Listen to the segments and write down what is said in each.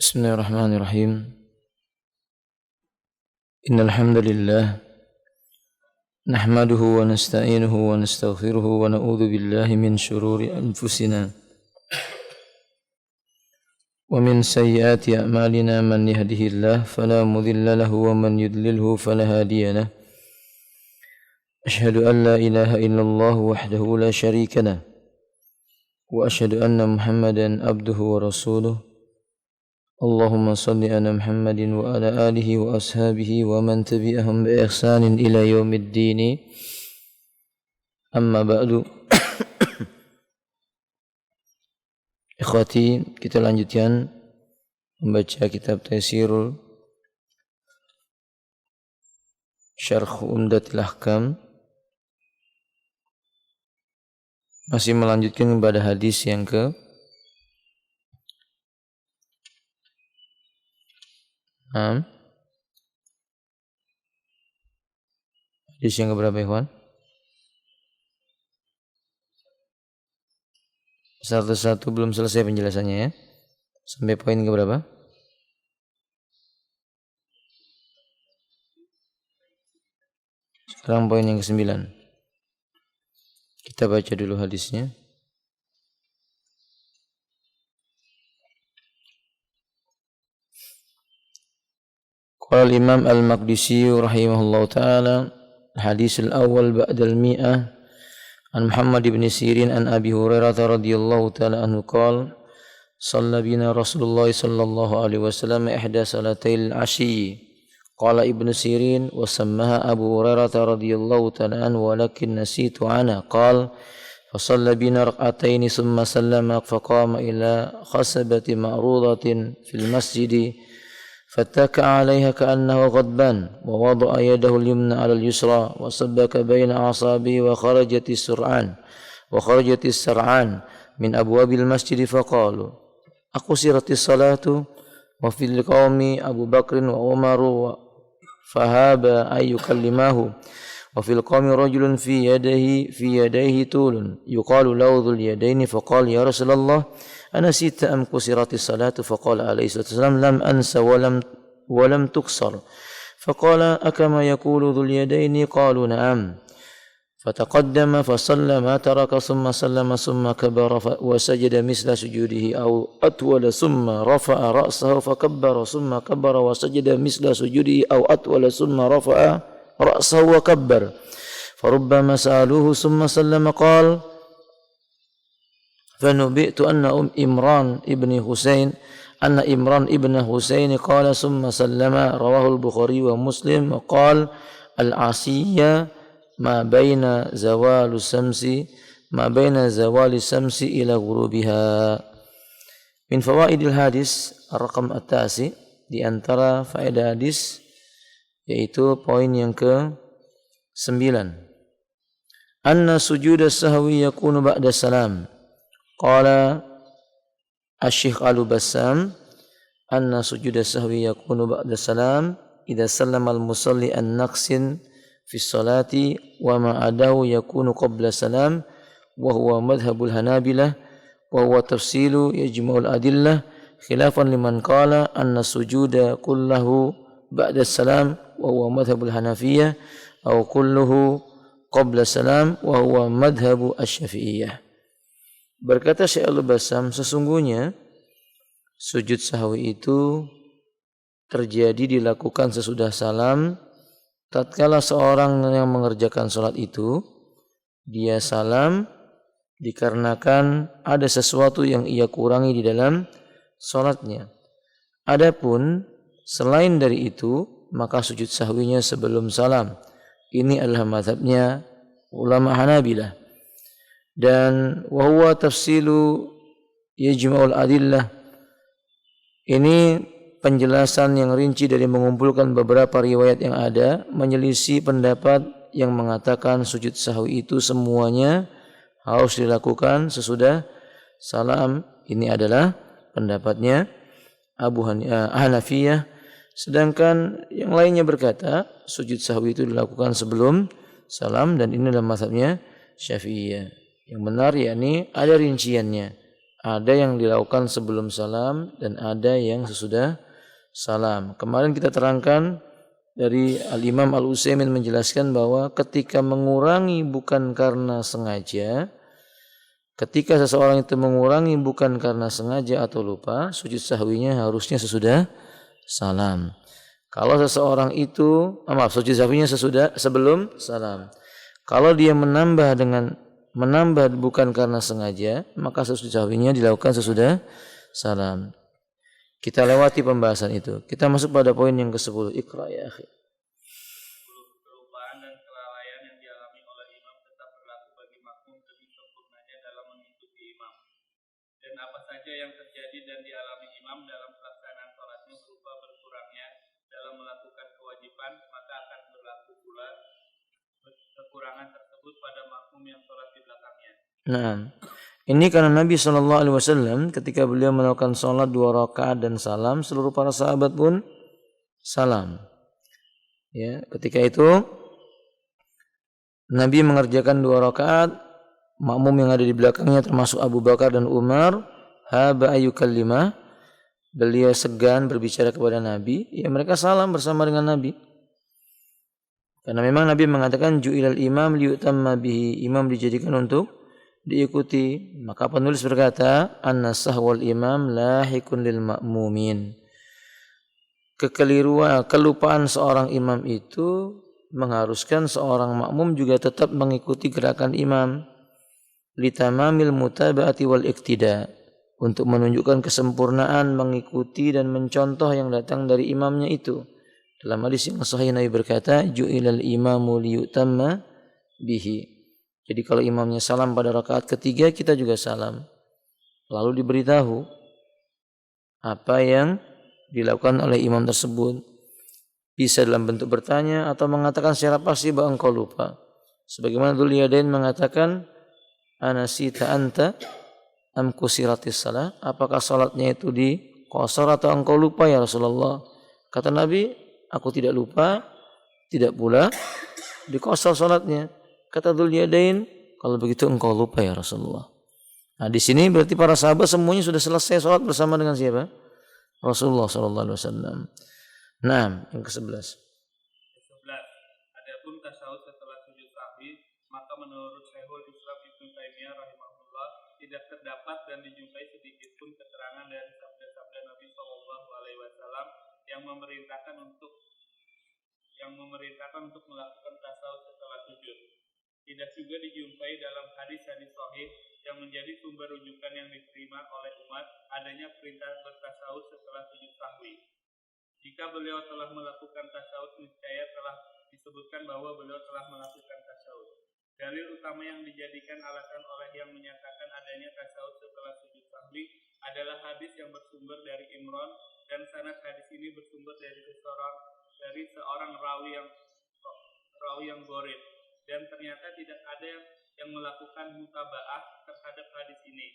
Bismillahirrahmanirrahim. Innal hamdalillah nahmaduhu wa nasta'inuhu wa nastaghfiruhu wa na'udzu billahi min shururi anfusina wa min sayyiati a'malina man yahdihillahu fala mudilla lahu wa man yudlilhu fala hadiya lahu. Ashhadu an la ilaha illallah wahdahu la syarika lahu wa ashhadu anna Muhammadan abduhu wa rasuluhu. Allahumma salli ala Muhammadin wa ala alihi wa ashabihi wa man tabi'ahum bi ihsanin ila yaumiddin. Amma ba'du. Ikhwati, kita lanjutkan membaca kitab Taysirul Syarh Umdatul Ahkam. Masih melanjutkan kepada hadis yang ke hadis yang keberapa, ikhwan? Satu-satu belum selesai penjelasannya ya. Sampai poin keberapa? Sekarang poin yang ke-9. Kita baca dulu hadisnya. Qala al-Imam al-Maqdisi rahimahullahu ta'ala hadis al-awwal ba'da al-mi'ah an Muhammad ibn Sirin an Abi Hurairah radhiyallahu ta'ala anhu qala shalla bina Rasulullah sallallahu alaihi wasallam ihda salatail asyi qala Ibn Sirin wa sammaha Abu Hurairah radhiyallahu ta'ala anhu walakin nasitu ana qala fa shalla bina rak'ataini thumma sallama faqama ila khasabati ma'rudatin fil masjid فاتكى عليها كأنه غضبان ووضع يده اليمنى على اليسرى وسبك بين أعصابه وخرجت السرعان من أبواب المسجد فقالوا أقصرت الصلاة وفي القوم أبو بكر وعمر فهاب أن يكلماه وفي القوم رجل في يديه طول يقال له ذو اليدين فقال يا رسول الله أنسيت أم كسرت الصلاة فقال عليه الصلاة والسلام لم أنس ولم تكسر فقال أكما يقول ذو اليدين قالوا نعم فتقدم فصلى ما ترك ثم سلم ثم كبر وسجد مثل سجوده أو أطول ثم رفع رأسه فكبر ثم كبر وسجد مثل سجوده أو أطول ثم رفع رأسه وكبر فربما سألوه ثم سلم قال فنبئت أن إمران ابن حسين قال ثم سلم رواه البخاري ومسلم وقال العشية ما بين زوال الشمس إلى غروبها. من فوائد الحديث الرقم التاسع, di antara faedah hadis yaitu poin yang ke-9. Anna sujud as-sahwi yakunu ba'da salam. Qala Asy-Syaikh Al-Bassam anna sujud as-sahwi yakunu ba'da salam idza sallama al-musalli an naqsin fi sholati wa ma adahu yakunu qabla salam wa huwa madhhabul Hanabilah wa huwa tafsilu yajma'ul adillah khilafan liman qala anna sujuda kullahu ba'da salam wa huwa madhhabul Hanafiyah aw kulluhu qabla salam wa huwa madhhabu asy-Syafi'iyah. Berkata Syekh Al-Bassam, sesungguhnya sujud sahwi itu terjadi dilakukan sesudah salam. Tatkala seorang yang mengerjakan salat itu dia salam dikarenakan ada sesuatu yang ia kurangi di dalam salatnya. Adapun selain dari itu maka sujud sahwinya sebelum salam. Ini adalah mazhabnya ulama Hanabilah. Dan wahuwa tafsilu yajma'ul adillah, ini penjelasan yang rinci dari mengumpulkan beberapa riwayat yang ada menyelisih pendapat yang mengatakan sujud sahwi itu semuanya harus dilakukan sesudah salam. Ini adalah pendapatnya Abu Hanafiyah, sedangkan yang lainnya berkata sujud sahwi itu dilakukan sebelum salam, dan ini adalah mazhabnya Syafi'iyah. Yang benar yakni ada rinciannya. Ada yang dilakukan sebelum salam dan ada yang sesudah salam. Kemarin kita terangkan dari Al-Imam Al-Utsaimin menjelaskan bahwa ketika mengurangi bukan karena sengaja, ketika seseorang itu mengurangi bukan karena sengaja atau lupa, sujud sahwinya harusnya sesudah salam. Kalau seseorang itu, sujud sahwinya sebelum salam. Kalau dia menambah bukan karena sengaja, maka sujud sahwinya dilakukan sesudah salam. Kita lewati pembahasan itu. Kita masuk pada poin yang ke-10. Iqra ya akhi. Kelupaan dan kelalaian yang dialami oleh imam tetap berlaku bagi makmum demi sempurnanya dalam mengikuti imam. Dan apa saja yang terjadi dan dialami imam dalam pelaksanaan salatnya berupa berkurangnya dalam melakukan kewajiban, maka akan berlaku pula kekurangan tersebut pada makmum yang sholat di belakangnya. Nah, ini karena Nabi SAW ketika beliau melakukan sholat 2 rakaat dan salam, seluruh para sahabat pun salam. Ya, ketika itu Nabi mengerjakan 2 rakaat, makmum yang ada di belakangnya termasuk Abu Bakar dan Umar, haba ayyukallimah, beliau segan berbicara kepada Nabi, ya mereka salam bersama dengan Nabi. Karena memang Nabi mengatakan ju'ilal imam liyutamma bihi, imam dijadikan untuk diikuti. Maka penulis berkata, an-sahwal imam lahikun lil ma'mumin. Kelupaan seorang imam itu mengharuskan seorang makmum juga tetap mengikuti gerakan imam. Litamamil mutaba'ati wal iktida, untuk menunjukkan kesempurnaan mengikuti dan mencontoh yang datang dari imamnya itu. Dalam hadis yang sahih Nabi berkata, ju'ilal imamu liyutamma bihi. Jadi kalau imamnya salam pada rakaat ketiga, kita juga salam. Lalu diberitahu apa yang dilakukan oleh imam tersebut. Bisa dalam bentuk bertanya atau mengatakan secara pasti bahwa engkau lupa. Sebagaimana Dzul Yadain mengatakan, anasita anta am kusiratis salah, apakah salatnya itu dikosor atau engkau lupa ya Rasulullah? Kata Nabi, aku tidak lupa, tidak pula dikosor salatnya. Kata Dzul Yadain, kalau begitu engkau lupa ya Rasulullah. Nah, di sini berarti para sahabat semuanya sudah selesai salat bersama dengan siapa? Rasulullah sallallahu alaihi wasallam. Nah, yang ke-11. Adapun tasyahud setelah sujud sahwi, maka menurut Syekhul Islam Ibnu Taimiyah rahimahullah tidak terdapat dan dijumpai sedikit pun keterangan dari sabda-sabda Nabi sallallahu alaihi wasallam yang memerintahkan untuk melakukan tasyahud setelah sujud. Tidak juga dijumpai dalam hadis-hadis sahih yang menjadi sumber rujukan yang diterima oleh umat adanya perintah bertasyahud setelah sujud sahwi. Jika beliau telah melakukan tasyahud, niscaya telah disebutkan bahwa beliau telah melakukan tasyahud. Dalil utama yang dijadikan alasan oleh yang menyatakan adanya tasyahud setelah sujud sahwi adalah hadis yang bersumber dari Imran, dan sanad hadis ini bersumber dari seorang rawi yang gharib, dan ternyata tidak ada yang melakukan mutaba'ah terhadap hadis ini.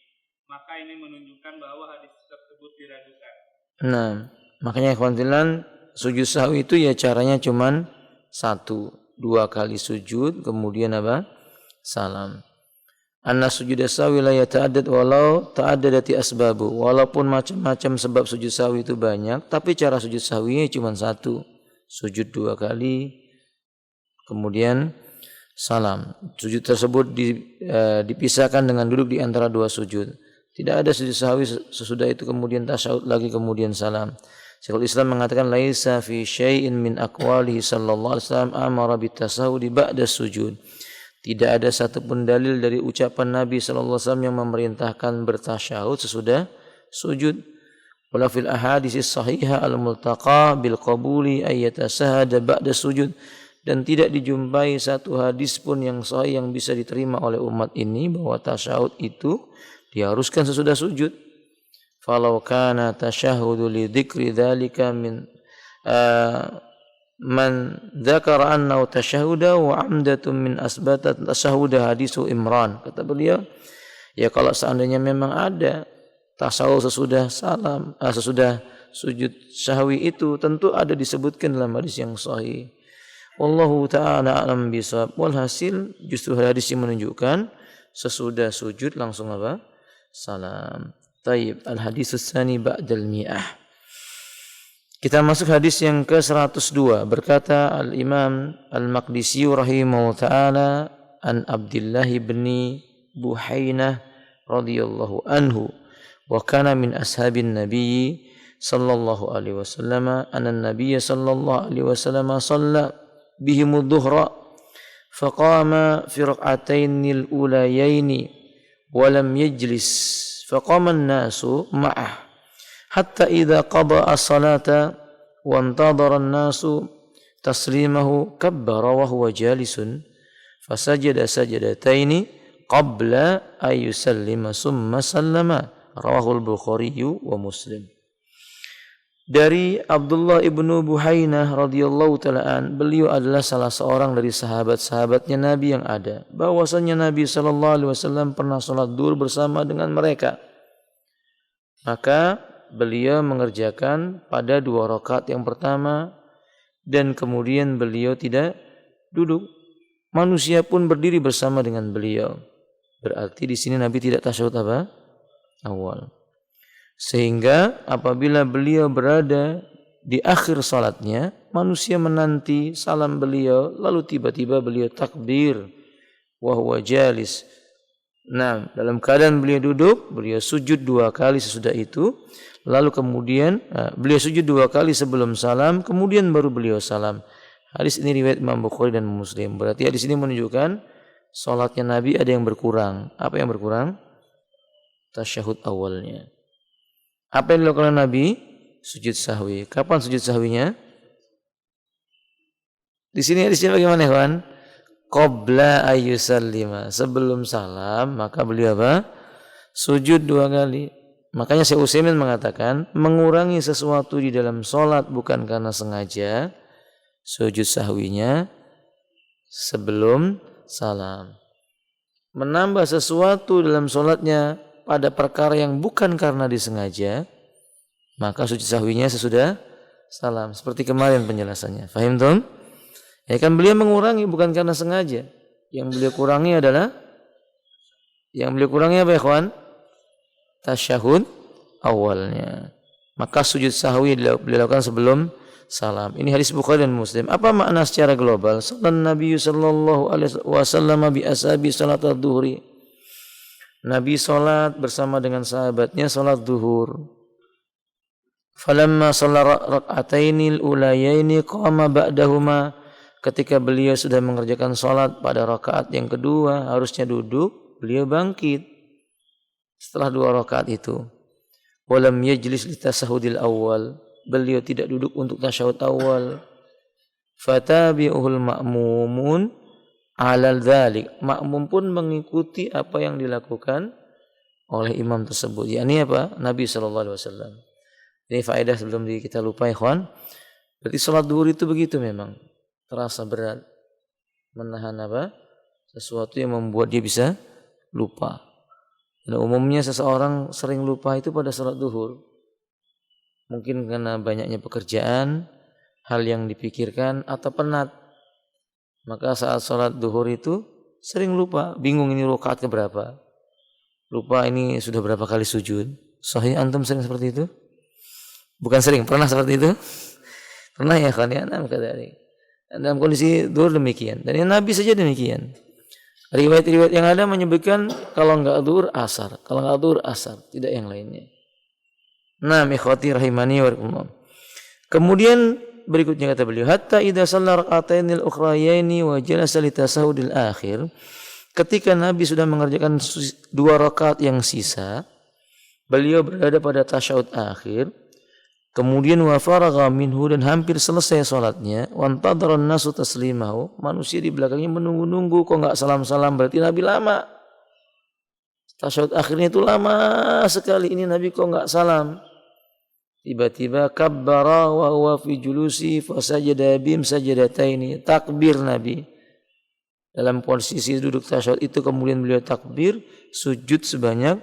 Maka ini menunjukkan bahwa hadis tersebut diragukan. Nah, makanya ikhwan, sujud sahwi itu ya caranya cuman 1-2 kali sujud kemudian apa? Salam. Anna sujud sahwi la yata'addad walau ta'addadati asbabu. Walaupun macam-macam sebab sujud sahwi itu banyak, tapi cara sujud sahwinya cuma 1. Sujud 2 kali kemudian salam. Sujud tersebut dipisahkan dengan duduk di antara 2 sujud. Tidak ada sujud sahwi sesudah itu kemudian tasyahud lagi kemudian salam. Syekhul Islam mengatakan laisa fi syai'in min aqwalihi sallallahu alaihi wasallam amara bitasahudi ba'da sujud. Tidak ada satupun dalil dari ucapan Nabi sallallahu alaihi wasallam yang memerintahkan bertasyahud sesudah sujud. Wala fil ahadits sahihah al-multaqa bil qabuli ay yatasahada ba'da sujud. Dan tidak dijumpai satu hadis pun yang sahih yang bisa diterima oleh umat ini bahwa tasyahud itu diharuskan sesudah sujud. Falau kana tasyahudu li dzikri dzalika min man dzakara annahu tasyahuda wa amdatun min asbatat tasyahuda hadisu Imran. Kata beliau, ya kalau seandainya memang ada tasyahud sesudah sesudah sujud sahwi itu tentu ada disebutkan dalam hadis yang sahih. Wallahu ta'ala a'lam bishawab. Walhasil justru hadis ini menunjukkan sesudah sujud langsung apa? salam. Taib, al-haditsus tsani ba'dal mi'ah. Kita masuk hadis yang ke-102. Berkata Al-Imam Al-Maqdisi rahimahullah ta'ala an Abdullah bin Buhainah radhiyallahu anhu wa kana min ashabin nabiy sallallahu alaihi wasallam anna an-nabiy sallallahu alaihi wasallam shalla bihim adh-dhuhra faqama fi rak'atayn al-ulayayn wa lam yajlis faqama an-nasu ma'ah hatta idza qada as-salata wa intadara an-nasu taslimahu kabbara wa huwa jalisun fasajada sajadataini qabla ay yusallima summa sallama rawahul Bukhari wa Muslim. Dari Abdullah ibnu Buhainah radhiyallahu ta'ala beliau adalah salah seorang dari sahabat-sahabatnya Nabi yang ada, bahwasanya Nabi sallallahu alaihi wasallam pernah salat duhur bersama dengan mereka. Maka beliau mengerjakan pada 2 rakaat yang pertama dan kemudian beliau tidak duduk. Manusia pun berdiri bersama dengan beliau. Berarti di sini Nabi tidak tasyahud apa? Awal. Sehingga apabila beliau berada di akhir salatnya, manusia menanti salam beliau, lalu tiba-tiba beliau takbir wa huwa jalis. Nah, dalam keadaan beliau duduk, beliau sujud 2 kali sesudah itu, lalu kemudian beliau sujud 2 kali sebelum salam, kemudian baru beliau salam. Hadis ini riwayat Imam Bukhari dan Muslim. Berarti hadis ini menunjukkan salatnya Nabi ada yang berkurang. Apa yang berkurang? Tasyahud awalnya. Apa yang dilakukan Nabi? Sujud sahwi. Kapan sujud sahwinya? Di sini hadisnya bagaimana, kawan? Qabla ayyusallima, sebelum salam maka beliau apa? Sujud 2 kali. Makanya Syekh Utsaimin mengatakan mengurangi sesuatu di dalam salat bukan karena sengaja, sujud sahwinya sebelum salam. Menambah sesuatu dalam salatnya pada perkara yang bukan karena disengaja, maka sujud sahwinya sesudah salam. Seperti kemarin penjelasannya. Fahim tuh? Ya kan beliau mengurangi bukan karena sengaja. Yang beliau kurangi adalah apa ya kawan? Tasyahud awalnya. Maka sujud sahwi beliau lakukan sebelum salam. Ini hadis Bukhari dan Muslim. Apa makna secara global? Sallallahu Nabi sallallahu alaihi wasallam bi ashabi salat adh-dhuhri. Nabi salat bersama dengan sahabatnya salat zuhur. Falamma shalla rak'atainil ulayaini qama ba'dahuma. Ketika beliau sudah mengerjakan salat pada rakaat yang kedua, harusnya duduk, beliau bangkit setelah 2 rakaat itu. Walam yajlis li tasahudil awal, beliau tidak duduk untuk tasyahud awal. Fatabi'uhul ma'mumun 'alal dzalik, makmum pun mengikuti apa yang dilakukan oleh imam tersebut. Yakni apa? Nabi sallallahu alaihi wasallam. Ini faedah sebelum kita lupa, ikhwan. Berarti salat zuhur itu begitu memang. Terasa berat, menahan apa? Sesuatu yang membuat dia bisa lupa. Dan umumnya seseorang sering lupa itu pada salat zuhur. Mungkin karena banyaknya pekerjaan, hal yang dipikirkan atau penat. Maka saat salat zuhur itu sering lupa, bingung ini rakaat keberapa. Lupa ini sudah berapa kali sujud. Sahih antum sering seperti itu? Bukan sering, pernah seperti itu? Pernah ya kan ya, kata dalam kondisi zuhur demikian. Dan yang Nabi saja demikian. Riwayat-riwayat yang ada menyebutkan kalau enggak zuhur asar, kalau enggak zuhur asar, tidak yang lainnya. Nah, ikhwati rahimani wa rahimakumullah. Kemudian berikutnya kata beliau, hatta idza shalla rak'atainil ukhrayaini wa jalasa li tasahudil akhir. Ketika Nabi sudah mengerjakan 2 rakaat yang sisa, beliau berada pada tasyahud akhir. Kemudian wa faragha minhu, dan hampir selesai salatnya, wa antadara an-nasu taslimahu, manusia di belakangnya menunggu-nunggu kok enggak salam-salam, berarti Nabi lama. Tasyahud akhirnya itu lama sekali, ini Nabi kok enggak salam. Tiba-tiba kabbara wa huwa fi julusi fa sajada bim sajadataini, takbir Nabi. Dalam posisi duduk tasyahud itu kemudian beliau takbir, sujud sebanyak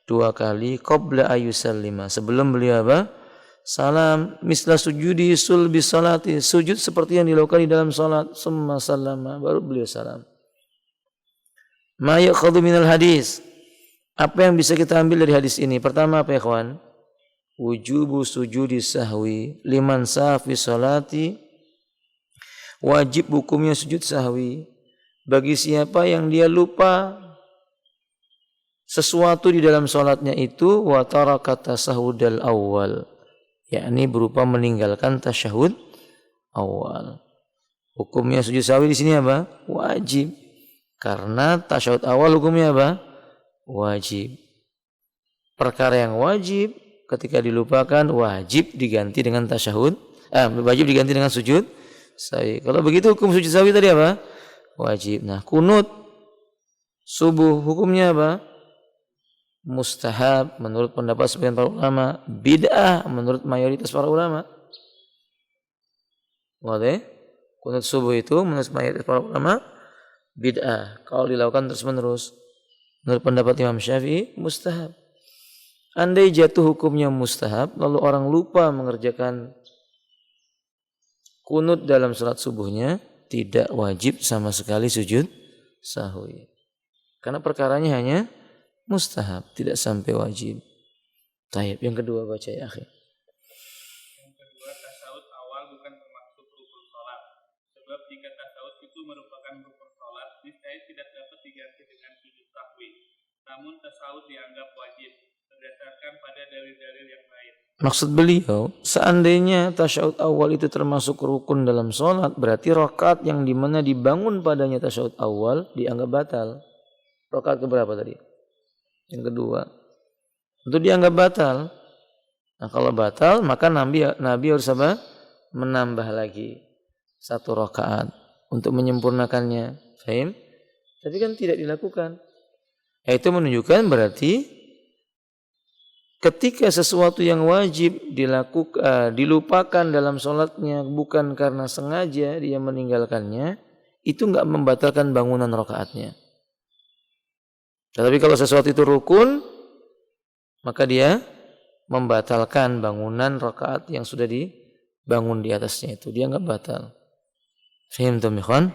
2 kali qabla ayyusallima, sebelum beliau apa? Salam, misla sujudi sulbi salati, sujud seperti yang dilakukan di dalam salat, summa sallama, baru beliau salam. Ma ya'khudhu minal hadis, Apa yang bisa kita ambil dari hadis ini? Pertama apa ya kawan? Wujubu sujudi sahwi liman sahfi salati, wajib hukumnya sujud sahwi bagi siapa yang dia lupa sesuatu di dalam salatnya itu, wa taraka tasahudal awal, yakni berupa meninggalkan tasyahud awal. Hukumnya sujud sahwi di sini apa? Wajib. Karena tasyahud awal hukumnya apa? Wajib. Perkara yang wajib ketika dilupakan wajib diganti dengan tasyahud, wajib diganti dengan sujud sahwi. Kalau begitu hukum sujud sahwi tadi apa? Wajib. Nah, kunut subuh hukumnya apa? Mustahab menurut pendapat sebagian para ulama, bid'ah menurut mayoritas para ulama. Oke? Kunut subuh itu menurut mayoritas para ulama bid'ah kalau dilakukan terus-menerus. Menurut pendapat Imam Syafi'i mustahab. Andai jatuh hukumnya mustahab lalu orang lupa mengerjakan kunut dalam salat subuhnya, tidak wajib sama sekali sujud sahwi. Karena perkaranya hanya mustahab, tidak sampai wajib. Taib. Yang kedua baca ya akhi. Yang kedua, tasawuf awal bukan termasuk rukun sholat. Sebab jika tasawuf itu merupakan rukun sholat, niscaya tidak dapat diganti dengan sujud sahwi. Namun tasawuf dianggap wajib berdasarkan pada dalil-dalil yang lain. Maksud beliau, seandainya tasyahud awal itu termasuk rukun dalam sholat, berarti rakaat yang dimana dibangun padanya tasyahud awal dianggap batal. Rakaat keberapa tadi? Yang kedua. Untuk dianggap batal. Nah, kalau batal maka Nabi harus apa? Menambah lagi satu rakaat untuk menyempurnakannya. Fahim? Tapi kan tidak dilakukan. Itu menunjukkan berarti ketika sesuatu yang wajib dilupakan dalam sholatnya bukan karena sengaja dia meninggalkannya, itu enggak membatalkan bangunan rakaatnya. Tetapi kalau sesuatu itu rukun, maka dia membatalkan bangunan rakaat yang sudah dibangun di atasnya itu. Dia enggak batal. Fahim tuh ikhwan?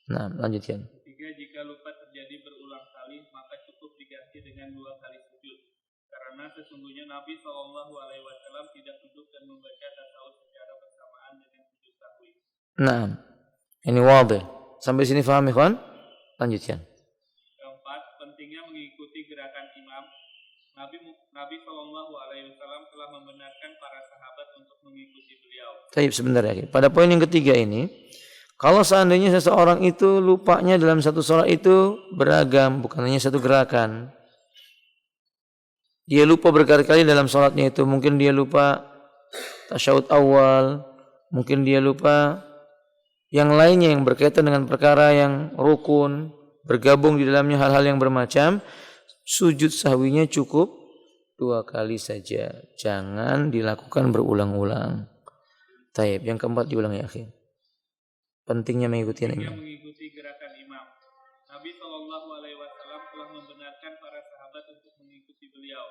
Nah, lanjutkan. Ketiga, jika lupa terjadi berulang kali, maka cukup diganti dengan 2 kali sujud. Karena sesungguhnya Nabi SAW tidak duduk dan membaca tasawuf secara bersamaan dengan sujud sahwi. Nah, ini wadih. Sampai sini paham ikhwan? Lanjutkan. Pentingnya mengikuti gerakan imam. Nabi SAW telah membenarkan para sahabat untuk mengikuti beliau. Baik, sebentar ya. Pada poin yang ketiga ini, kalau seandainya seseorang itu lupanya dalam satu sholat itu beragam, bukan hanya satu gerakan. Dia lupa berkali-kali dalam sholatnya itu. Mungkin dia lupa tasyahud awal, mungkin dia lupa yang lainnya yang berkaitan dengan perkara yang rukun, bergabung di dalamnya hal-hal yang bermacam, sujud sahwinya cukup 2 kali saja. Jangan dilakukan berulang-ulang. Taib. Yang keempat diulang ya akhi. Pentingnya mengikuti gerakan imam. Nabi SAW telah membenarkan para sahabat untuk mengikuti beliau.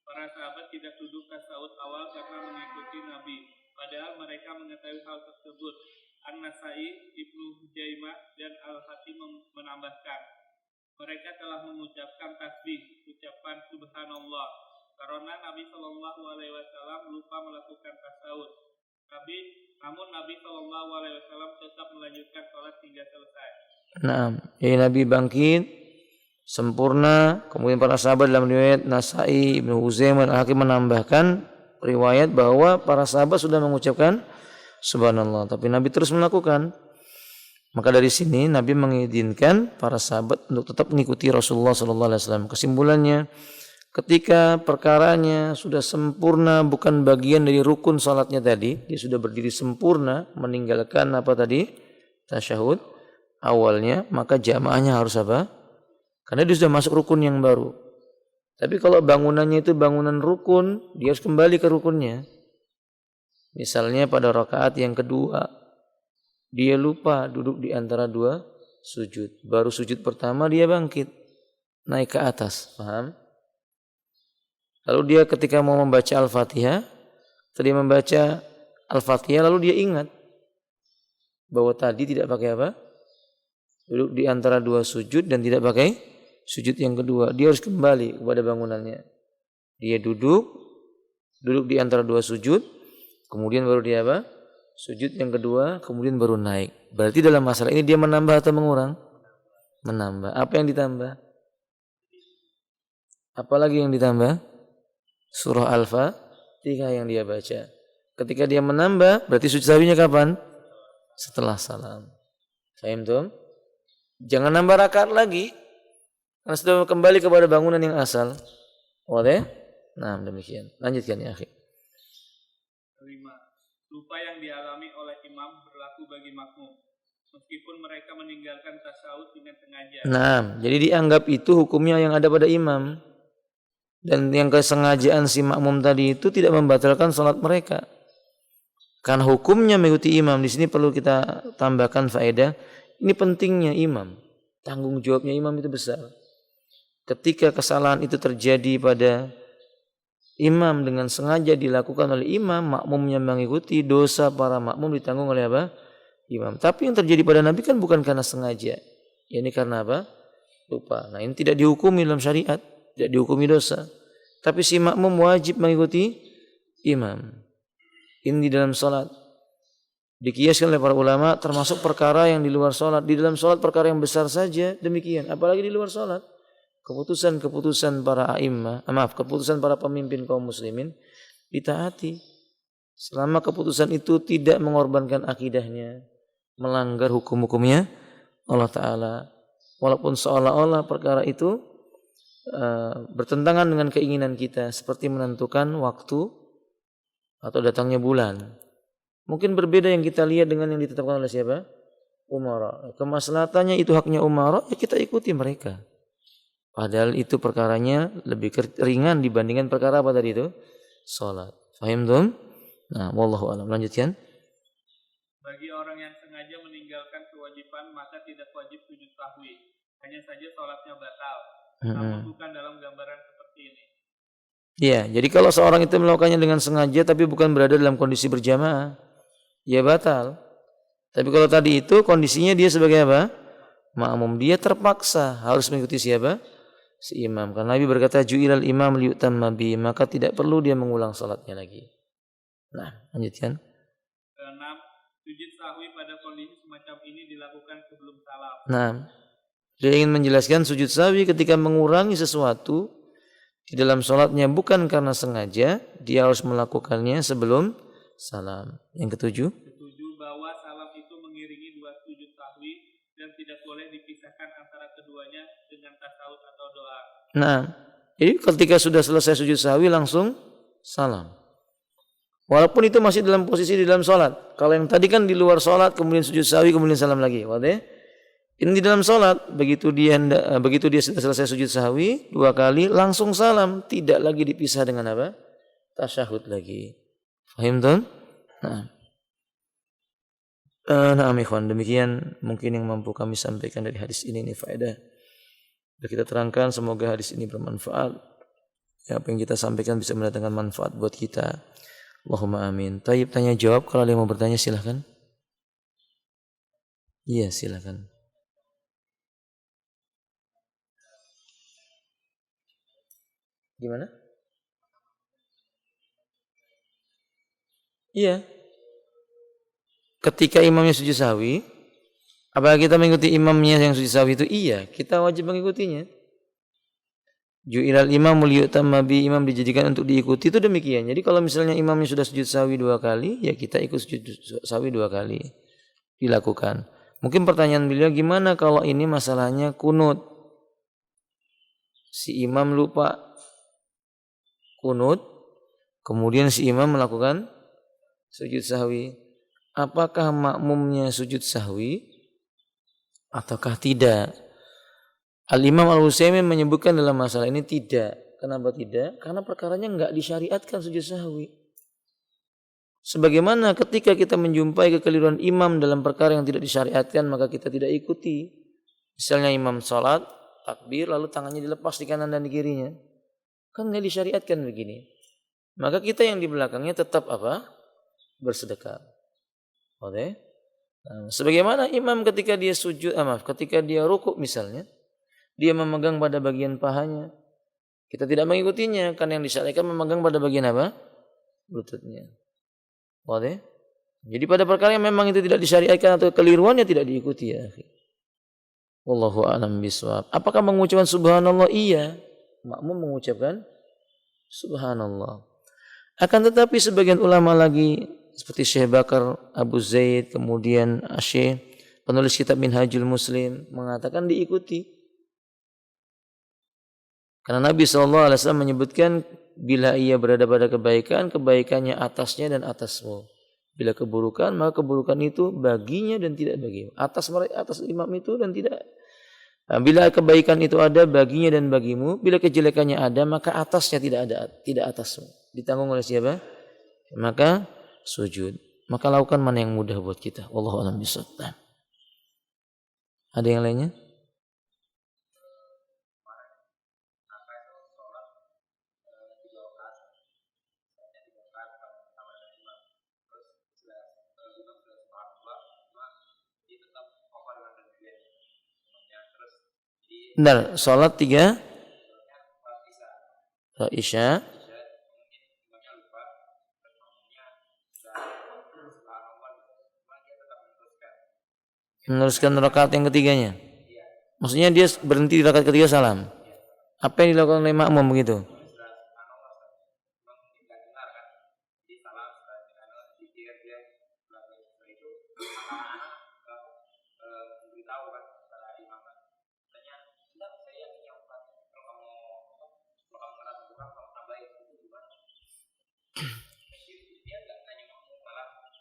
Para sahabat tidak duduk tasawuf awal karena mengikuti Nabi, padahal mereka mengetahui hal tersebut. An-Nasai, Ibnu Hujaimah, dan Al-Hakim menambahkan, mereka telah mengucapkan tasbih, ucapan subhanallah, karena Nabi SAW lupa melakukan tasawuf. Namun Nabi SAW tetap melanjutkan sholat hingga selesai. Nah, Nabi bangkit sempurna. Kemudian para sahabat dalam riwayat Nasai, Ibnu Huzaimah, Al-Hakim menambahkan riwayat bahwa para sahabat sudah mengucapkan subhanallah, tapi Nabi terus melakukan. Maka dari sini Nabi mengizinkan para sahabat untuk tetap mengikuti Rasulullah SAW. Kesimpulannya, ketika perkaranya sudah sempurna, bukan bagian dari rukun salatnya tadi, dia sudah berdiri sempurna, meninggalkan apa tadi? Tasyahud awalnya, maka jamaahnya harus apa? Karena dia sudah masuk rukun yang baru. Tapi kalau bangunannya itu bangunan rukun, dia harus kembali ke rukunnya. Misalnya pada rakaat yang kedua, dia lupa duduk di antara 2 sujud. Baru sujud pertama dia bangkit, naik ke atas. Paham? Lalu dia ketika mau membaca Al-Fatihah, tadi membaca Al-Fatihah lalu dia ingat bahwa tadi tidak pakai apa? Duduk di antara 2 sujud dan tidak pakai sujud yang kedua, dia harus kembali kepada bangunannya. Dia duduk di antara dua sujud, kemudian baru dia apa? Sujud yang kedua, kemudian baru naik. Berarti dalam masalah ini dia menambah atau mengurang? Menambah. Apa yang ditambah? Apalagi yang ditambah? Surah Al-Fatihah yang dia baca. Ketika dia menambah, berarti sujud sahwinya kapan? Setelah salam. Paham tuh? Jangan nambah rakaat lagi. Karena sudah kembali kepada bangunan yang asal. Oke? Nah, demikian. Lanjutkan ya, akhi. Kelima, lupa yang dialami oleh imam berlaku bagi makmum, meskipun mereka meninggalkan tasyahud dengan sengaja. Nah, jadi dianggap itu hukumnya yang ada pada imam. Dan yang kesengajaan si makmum tadi itu tidak membatalkan sholat mereka. Karena hukumnya mengikuti imam. Di sini perlu kita tambahkan faedah. Ini pentingnya imam. Tanggung jawabnya imam itu besar. Ketika kesalahan itu terjadi pada imam dengan sengaja dilakukan oleh imam, makmumnya mengikuti, dosa para makmum ditanggung oleh apa? Imam. Tapi yang terjadi pada Nabi kan bukan karena sengaja. Ini karena apa? Lupa. Nah, ini tidak dihukumi dalam syariat, tidak dihukumi dosa. Tapi si makmum wajib mengikuti imam. Ini di dalam salat. Dikiaskan oleh para ulama termasuk perkara yang di luar salat. Di dalam salat perkara yang besar saja demikian, apalagi di luar salat. Keputusan para keputusan para pemimpin kaum muslimin ditaati. Selama keputusan itu tidak mengorbankan akidahnya, melanggar hukum-hukumnya Allah Ta'ala. Walaupun seolah-olah perkara itu bertentangan dengan keinginan kita, seperti menentukan waktu atau datangnya bulan. Mungkin berbeda yang kita lihat dengan yang ditetapkan oleh siapa? Umara. Kemaslahatannya itu haknya umara, ya kita ikuti mereka. Padahal itu perkaranya lebih ringan dibandingkan perkara apa tadi itu? Salat. Fahim tuh? Nah, wallahu a'lam. Lanjutkan. Bagi orang yang sengaja meninggalkan kewajiban, maka tidak wajib sujud sahwi. Hanya saja salatnya batal. Namun bukan dalam gambaran seperti ini. Iya, jadi kalau seorang itu melakukannya dengan sengaja tapi bukan berada dalam kondisi berjamaah, ya batal. Tapi kalau tadi itu kondisinya dia sebagai apa? Makmum. Dia terpaksa harus mengikuti siapa? Si imam. Karena Nabi berkata, ju'ilal imam liyutamma bi, maka tidak perlu dia mengulang salatnya lagi. Nah, lanjutkan. Keenam, sujud sahwi pada kondisi semacam ini dilakukan sebelum salam. Nah, dia ingin menjelaskan sujud sahwi ketika mengurangi sesuatu di dalam salatnya bukan karena sengaja, dia harus melakukannya sebelum salam. Yang ketujuh, bahwa salam itu mengiringi dua sujud sahwi dan tidak boleh dipisahkan antara keduanya dengan tasawuf atau doa. Nah, jadi ketika sudah selesai sujud sahwi langsung salam. Walaupun itu masih dalam posisi di dalam salat. Kalau yang tadi kan di luar salat kemudian sujud sahwi kemudian salam lagi. Ini di dalam salat, begitu dia sudah selesai sujud sahwi dua kali langsung salam, tidak lagi dipisah dengan apa? Tasyahud lagi. Fahim tuh? Nah, ikhwan, demikian mungkin yang mampu kami sampaikan dari hadis ini faedah. Sudah kita terangkan, semoga hadis ini bermanfaat. Ya, apa yang kita sampaikan bisa mendatangkan manfaat buat kita. Allahumma amin. Tayyib, tanya jawab, kalau ada yang mau bertanya silahkan. Iya, silahkan. Gimana? Iya. Ketika imamnya sujud sahwi, apakah kita mengikuti imamnya yang sujud sahwi itu? Iya, kita wajib mengikutinya. Ju'ilal imam liyutamma bi, imam dijadikan untuk diikuti, itu demikian. Jadi kalau misalnya imamnya sudah sujud sahwi 2 kali, ya kita ikut sujud sahwi 2 kali dilakukan. Mungkin pertanyaan beliau, gimana kalau ini masalahnya kunut? Si imam lupa kunut, kemudian si imam melakukan sujud sahwi. Apakah makmumnya sujud sahwi ataukah tidak? Al-Imam Al-Utsaimin menyebutkan dalam masalah ini tidak. Kenapa tidak? Karena perkaranya enggak disyariatkan sujud sahwi. Sebagaimana ketika kita menjumpai kekeliruan imam dalam perkara yang tidak disyariatkan, maka kita tidak ikuti. Misalnya imam salat, takbir, lalu tangannya dilepas di kanan dan di kirinya. Kan enggak disyariatkan begini. Maka kita yang di belakangnya tetap apa? Bersedekah. Oke. Nah, sebagaimana imam ketika dia ketika dia rukuk misalnya, dia memegang pada bagian pahanya, kita tidak mengikutinya, karena yang disyariatkan memegang pada bagian apa? Lututnya. Wadah? Jadi pada perkara yang memang itu tidak disyariatkan atau keliruannya tidak diikuti ya. Wallahu a'lam bishawab. Apakah mengucapkan subhanallah? Iya. Makmum mengucapkan subhanallah. Akan tetapi sebagian ulama lagi seperti Syekh Bakar Abu Zaid, kemudian Syekh penulis kitab Minhajul Muslim mengatakan diikuti. Karena Nabi SAW menyebutkan bila ia berada pada kebaikan, kebaikannya atasnya dan atasmu. Bila keburukan, maka keburukan itu baginya dan tidak bagimu. Atas imam itu dan tidak. Bila kebaikan itu ada baginya dan bagimu, bila kejelekannya ada, maka atasnya tidak atasmu. Ditanggung oleh siapa? Maka sujud. Maka lakukan mana yang mudah buat kita. Wallahu a'lam bishawab. Ada yang lainnya? Benar, sholat 3 Isya. Meneruskan rakaat yang ketiganya. Maksudnya dia berhenti di rakaat ketiga salam. Apa yang dilakukan oleh makmum begitu?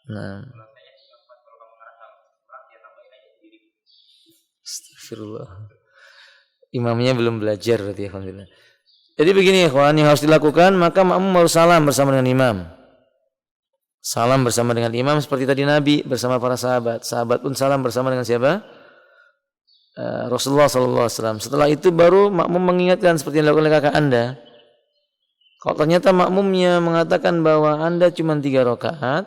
Nah. Astagfirullah. Imamnya belum belajar berarti alhamdulillah. Jadi begini ikhwan, yang harus dilakukan maka makmum harus salam bersama dengan imam. Salam bersama dengan imam seperti tadi Nabi bersama para sahabat. Sahabat pun salam bersama dengan siapa? Rasulullah SAW. Setelah itu baru makmum mengingatkan seperti yang dilakukan oleh kakak Anda. Kalau ternyata makmumnya mengatakan bahwa Anda cuma 3 rakaat,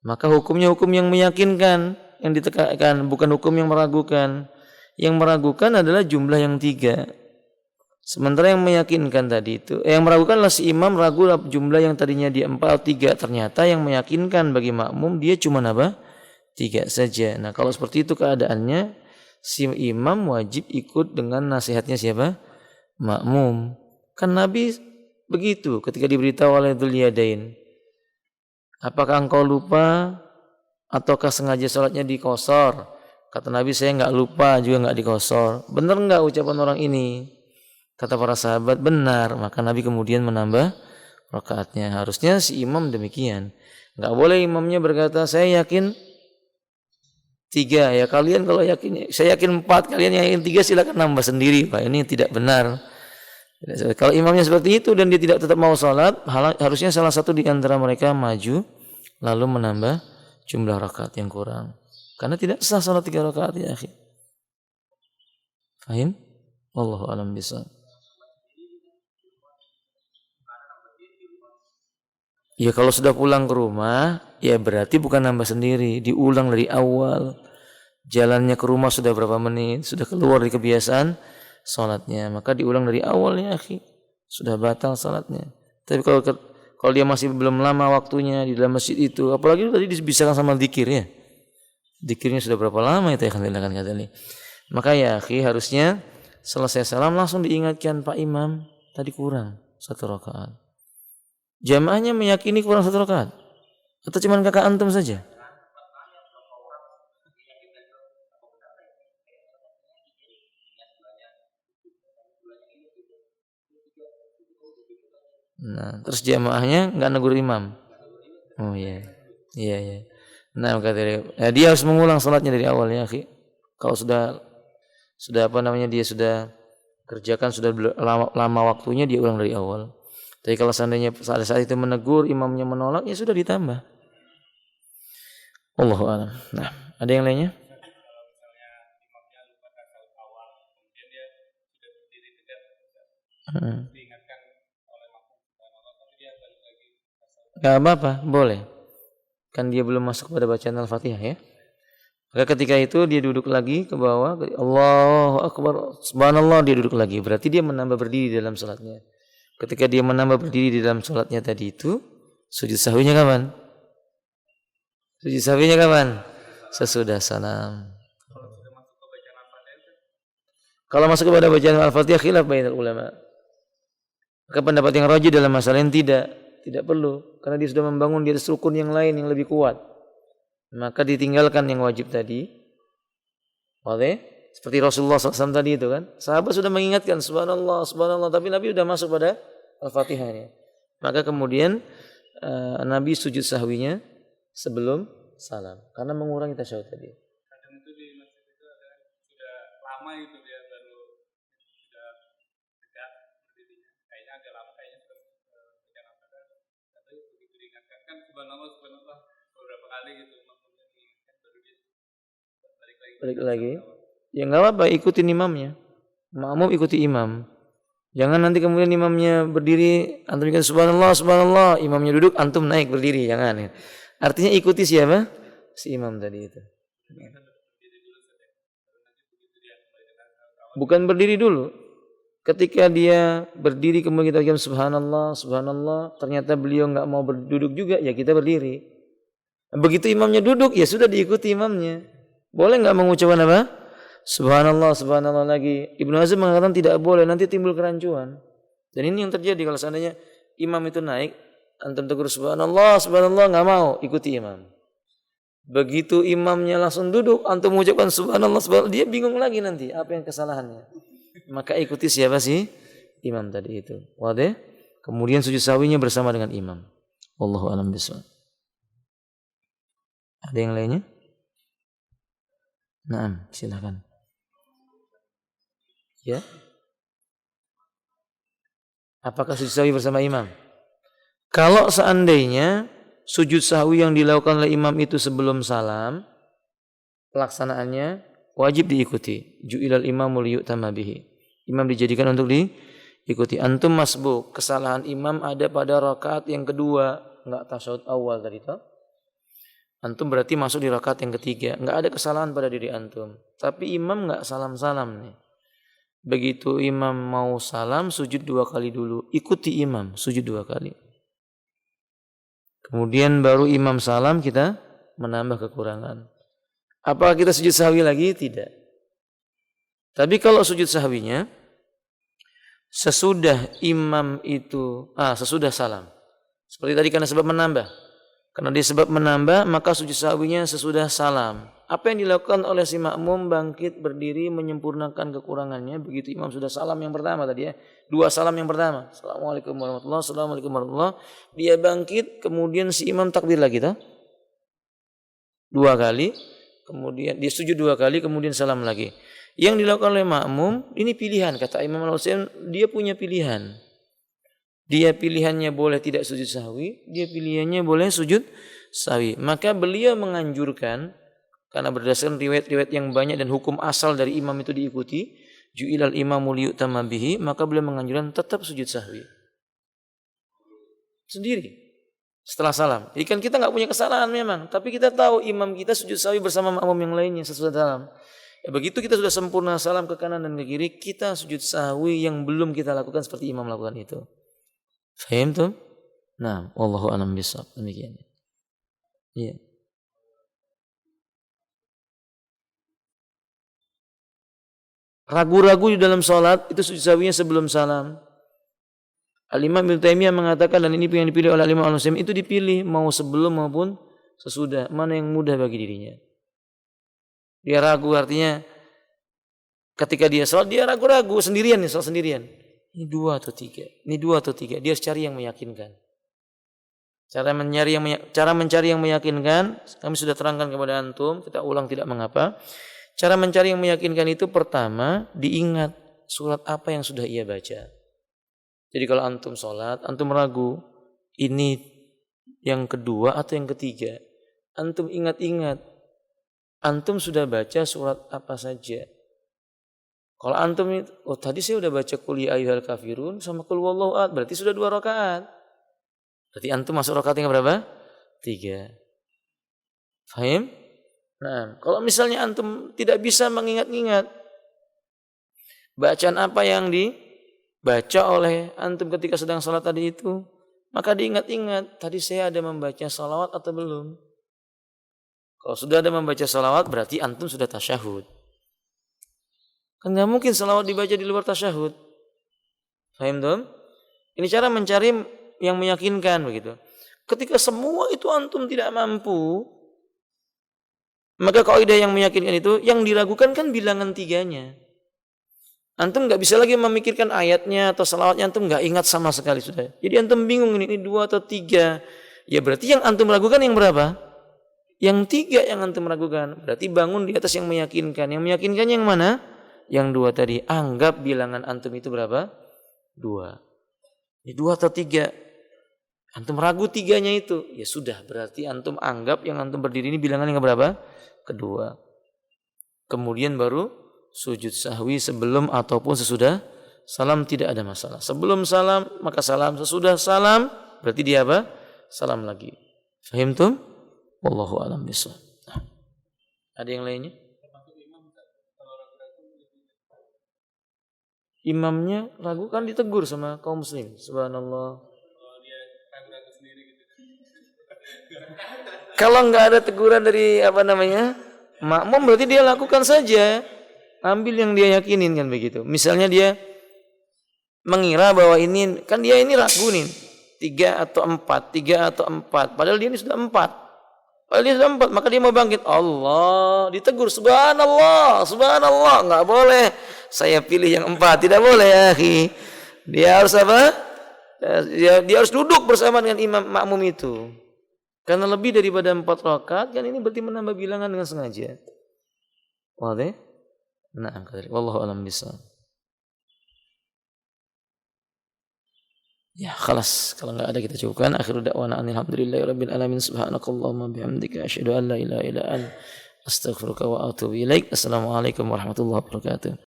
maka hukumnya hukum yang meyakinkan, yang ditekankan, bukan hukum yang meragukan. Yang meragukan adalah jumlah yang 3. Sementara yang meyakinkan tadi itu, yang meragukanlah si imam ragu jumlah yang tadinya dia 4 atau 3. Ternyata yang meyakinkan bagi makmum dia cuma apa? 3 saja. Nah kalau seperti itu keadaannya, si imam wajib ikut dengan nasihatnya siapa? Makmum. Kan Nabi begitu ketika diberitahu oleh Dzul Yadain. Apakah engkau lupa ataukah sengaja sholatnya dikosor? Kata Nabi, saya enggak lupa juga enggak dikosor. Benar enggak ucapan orang ini? Kata para sahabat, benar. Maka Nabi kemudian menambah rakaatnya. Harusnya si imam demikian. Enggak boleh imamnya berkata, saya yakin 3. Ya kalian kalau yakin, saya yakin 4, kalian yang yakin 3 silakan nambah sendiri. Pak, ini tidak benar. Kalau imamnya seperti itu dan dia tidak tetap mau sholat, harusnya salah satu di antara mereka maju lalu menambah jumlah rakaat yang kurang. Karena tidak sah sholat 3 rakaat ya akhi. Fahim? Wallahu a'lam bishawab. Ya kalau sudah pulang ke rumah, ya berarti bukan nambah sendiri, diulang dari awal. Jalannya ke rumah sudah berapa menit, sudah keluar dari kebiasaan salatnya, maka diulang dari awalnya akhi. Sudah batal salatnya. Tapi kalau dia masih belum lama waktunya di dalam masjid itu, apalagi tadi dibisakan sama zikir ya. Zikirnya sudah berapa lama itu akan dilakukan kali. Maka ya akhi harusnya selesai salam langsung diingatkan Pak Imam, tadi kurang 1 rakaat. Jamaahnya meyakini kurang 1 rakaat atau cuma kakak antum saja? Nah, terus jamaahnya enggak negur imam. Oh iya. Iya. Nah, kata dia harus mengulang salatnya dari awal ya, akhi. Kalau sudah dia sudah kerjakan sudah lama waktunya, dia ulang dari awal. Tapi kalau seandainya saat itu menegur, imamnya menolak, ya sudah ditambah. Allahu a'lam. Nah, ada yang lainnya? Gak apa-apa, boleh. Kan dia belum masuk pada bacaan Al-Fatihah ya. Maka ketika itu dia duduk lagi ke bawah, Allahu Akbar, subhanallah, dia duduk lagi. Berarti dia menambah berdiri dalam salatnya. Ketika dia menambah berdiri di dalam salatnya tadi itu, sujud sahwinya kapan? Sujud sahwinya kapan? Sesudah salam. Kalau masuk kepada bacaan Al-Fatihah khilaf bainal ulama. Maka pendapat yang rajih dalam masalah ini tidak perlu, karena dia sudah membangun di atas rukun yang lain yang lebih kuat. Maka ditinggalkan yang wajib tadi. Oke? Seperti Rasulullah SAW tadi itu kan. Sahabat sudah mengingatkan subhanallah, subhanallah, tapi Nabi sudah masuk pada Al-Fatihahnya. Maka kemudian Nabi sujud sahwinya sebelum salam karena mengurangi tasyahud tadi. Kadang itu di masjid itu ada sudah lama itu dia baru sudah dekat berdirinya. Kayaknya agak lama, kayaknya sudah jangan pada. Tapi begitu diingatkan kan subhanallah beberapa kali gitu. Balik lagi. Ya enggak apa-apa, ikutin imamnya. Makmum ikuti imam. Jangan nanti kemudian imamnya berdiri, antum ikut subhanallah, subhanallah, imamnya duduk, antum naik berdiri, jangan. Artinya ikuti siapa? Si imam tadi itu. Bukan berdiri dulu. Ketika dia berdiri kemudian kita bilang subhanallah, subhanallah, ternyata beliau enggak mau berduduk juga, ya kita berdiri. Begitu imamnya duduk, ya sudah diikuti imamnya. Boleh enggak mengucapkan apa? Subhanallah, subhanallah lagi. Ibnu Hazm mengatakan tidak boleh, nanti timbul kerancuan. Dan ini yang terjadi kalau seandainya imam itu naik, antum tegur subhanallah, subhanallah, enggak mau, ikuti imam. Begitu imamnya langsung duduk, antum mengucapkan subhanallah, subhanallah, dia bingung lagi nanti apa yang kesalahannya. Maka ikuti siapa sih? Imam tadi itu. Wadah? Kemudian sujud sahwinya bersama dengan imam. Wallahu a'lam bishawab. Ada yang lainnya? Naam, silakan. Ya. Apakah sujud sahwi bersama imam? Kalau seandainya sujud sahwi yang dilakukan oleh imam itu sebelum salam, pelaksanaannya wajib diikuti. Ju'ilal imamu liyu'tamma bihi. Imam dijadikan untuk diikuti. Antum masbuk, kesalahan imam ada pada rakaat yang kedua, enggak tasyahud awal tadi toh. Antum berarti masuk di rakaat yang ketiga. Enggak ada kesalahan pada diri antum. Tapi imam enggak salam-salam nih. Begitu imam mau salam, sujud 2 kali dulu. Ikuti imam, sujud 2 kali. Kemudian baru imam salam, kita menambah kekurangan. Apakah kita sujud sahwi lagi? Tidak. Tapi kalau sujud sahwinya, sesudah imam itu, sesudah salam. Seperti tadi karena sebab menambah. Karena dia sebab menambah, maka sujud sahwinya sesudah salam. Apa yang dilakukan oleh si makmum? Bangkit, berdiri, menyempurnakan kekurangannya. Begitu imam sudah salam yang pertama tadi ya. 2 salam yang pertama. Assalamualaikum warahmatullahi wabarakatuh. Assalamualaikum warahmatullahi wabarakatuh. Dia bangkit, kemudian si imam takbir lagi toh. 2 kali. Kemudian dia sujud 2 kali, kemudian salam lagi. Yang dilakukan oleh makmum, ini pilihan. Kata Imam Al-Husain, dia punya pilihan. Dia pilihannya boleh tidak sujud sahwi, dia pilihannya boleh sujud sahwi. Maka beliau menganjurkan, karena berdasarkan riwayat-riwayat yang banyak dan hukum asal dari imam itu diikuti, ju'ilal imamu liyu'tamma bihi, maka beliau menganjurkan tetap sujud sahwi. Sendiri. Setelah salam. Jadi kan kita enggak punya kesalahan memang, tapi kita tahu imam kita sujud sahwi bersama makmum yang lainnya sesudah salam. Ya, begitu kita sudah sempurna salam ke kanan dan ke kiri, kita sujud sahwi yang belum kita lakukan seperti imam lakukan itu. Faham tuh? Nah, wallahu a'lam bishawab. Demikian. Iya. Ragu-ragu di dalam salat itu sujud sahwinya sebelum salam. Al-Imam Ibnu Taimiyah mengatakan, dan ini yang dipilih oleh Al-Imam Al-Utsaimin, itu dipilih mau sebelum maupun sesudah, mana yang mudah bagi dirinya. Dia ragu, artinya ketika dia salat dia ragu-ragu sendirian nih, salat sendirian. Ini 2 atau 3. Ini 2 atau 3. Dia harus cari yang meyakinkan. Cara mencari yang meyakinkan, kami sudah terangkan kepada antum, kita ulang tidak mengapa. Cara mencari yang meyakinkan itu pertama, diingat surat apa yang sudah ia baca. Jadi kalau antum sholat, antum ragu, ini yang kedua atau yang ketiga. Antum ingat-ingat, antum sudah baca surat apa saja. Kalau antum itu, tadi saya udah baca qul ya ayyuhal kafirun sama qul huwallahu ahad, berarti sudah 2 rakaat. Berarti antum masuk rakaat yang berapa? 3. Fahim? Nah, kalau misalnya antum tidak bisa mengingat-ingat bacaan apa yang dibaca oleh antum ketika sedang salat tadi itu, maka diingat-ingat, tadi saya ada membaca salawat atau belum? Kalau sudah ada membaca salawat, berarti antum sudah tasyahud. Kan nggak mungkin salawat dibaca di luar tasyahud. Paham dong? Ini cara mencari yang meyakinkan begitu. Ketika semua itu antum tidak mampu, maka kaidah yang meyakinkan itu, yang diragukan kan bilangan 3-nya. Antum nggak bisa lagi memikirkan ayatnya atau salawatnya, antum nggak ingat sama sekali sudah. Jadi antum bingung ini 2 atau 3. Ya berarti yang antum ragukan yang berapa? Yang 3 yang antum ragukan. Berarti bangun di atas yang meyakinkan. Yang meyakinkan yang mana? Yang 2 tadi. Anggap bilangan antum itu berapa? 2. Ini 2 atau 3. Antum ragu 3-nya itu. Ya sudah, berarti antum anggap yang antum berdiri ini bilangan yang berapa? Kedua. Kemudian baru sujud sahwi sebelum ataupun sesudah salam, tidak ada masalah. Sebelum salam maka salam, sesudah salam berarti dia apa? Salam lagi. Fahimtum? Wallahu a'lam bishawab. Ada yang lainnya? Imamnya ragu kan ditegur sama kaum muslim. Subhanallah. Kalau nggak ada teguran dari makmum, berarti dia lakukan saja. Ambil yang dia yakinin kan begitu. Misalnya dia mengira bahwa ini, kan dia ini ragu nih. 3 atau 4. Padahal dia ini sudah 4. Maka dia mau bangkit. Allah, ditegur. Subhanallah. Nggak boleh. Saya pilih yang 4. Tidak boleh ya, akhi. Dia harus apa? Dia harus duduk bersama dengan imam makmum itu. Karena lebih daripada 4 rakaat, kan ini berarti menambah bilangan dengan sengaja. Wadah? Na'am kadzalik. Wallahu a'lam bishawab. Ya, khalas. Kalau enggak ada kita cukupkan. Akhiru da'wana alhamdulillahirabbil alamin. Subhanakallahumma bihamdika asyhadu an la ilaha illa anta astaghfiruka wa atubu ilaik. Assalamualaikum warahmatullahi wabarakatuh.